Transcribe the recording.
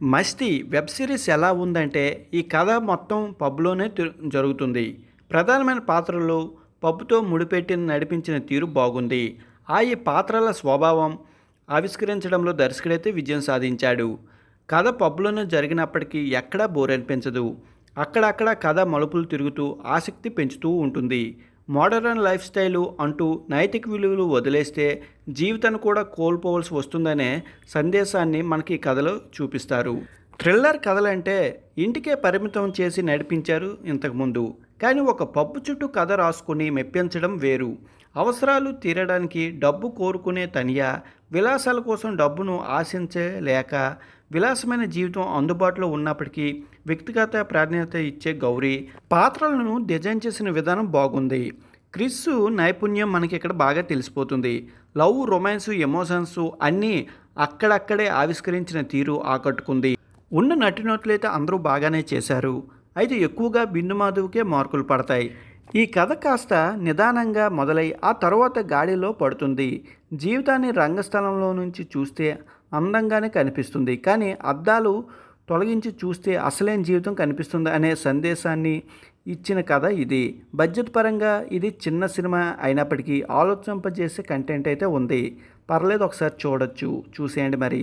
Masti web series ఎలా ఉందంటే ఈ కథ మొత్తం పబ్లోనే జరుగుతుంది. ప్రధానమైన పాత్రలు పబ్తో ముడిపెట్టి నడిపించిన తీరు బాగుంది. ఈ పాత్రల స్వభావం ఆవిష్కరించడంలో దర్శకుడైతే విజయం సాధించాడు. కథ పబ్లోనే జరిగినప్పటికీ ఎక్కడా బోర్ అనిపించదు. అక్కడక్కడ కథ మలుపులు తిరుగుతూ ఆసక్తి పెంచుతూ ఉంటుంది. మోడర్న్ లైఫ్ స్టైలు అంటూ నైతిక విలువలు వదిలేస్తే జీవితాన్ని కూడా కోల్పోవలసి వస్తుందనే సందేశాన్ని మనకి ఈ కథలో చూపిస్తారు. థ్రిల్లర్ కథలంటే ఇంటికే పరిమితం చేసి నడిపించారు ఇంతకుముందు. కానీ ఒక పబ్బు చుట్టూ కథ రాసుకుని మెప్పించడం వేరు. అవసరాలు తీరడానికి డబ్బు కోరుకునే తనియా, విలాసాల కోసం డబ్బును ఆశించలేక విలాసమైన జీవితం అందుబాటులో ఉన్నప్పటికీ వ్యక్తిగత ప్రాధాన్యత ఇచ్చే గౌరీ పాత్రలను డిజైన్ చేసిన విధానం బాగుంది. క్రిస్ నైపుణ్యం మనకి ఇక్కడ బాగా తెలిసిపోతుంది. లవ్, రొమాన్స్, ఎమోషన్స్ అన్నీ అక్కడక్కడే ఆవిష్కరించిన తీరు ఆకట్టుకుంది. ఉన్న నటినట్లయితే అందరూ బాగానే చేశారు. అయితే ఎక్కువగా బిందు మాధవ్కే మార్కులు పడతాయి. ఈ కథ కాస్త నిదానంగా మొదలై ఆ తర్వాత గాడిలో పడుతుంది. జీవితాన్ని రంగస్థలంలో నుంచి చూస్తే అందంగానే కనిపిస్తుంది, కానీ అద్దాలు తొలగించి చూస్తే అసలైన జీవితం కనిపిస్తుంది అనే సందేశాన్ని ఇచ్చిన కథ ఇది. బడ్జెట్ పరంగా ఇది చిన్న సినిమా అయినప్పటికీ ఆలోచింపజేసే కంటెంట్ అయితే ఉంది. పర్లేదు, ఒకసారి చూసేయండి మరి.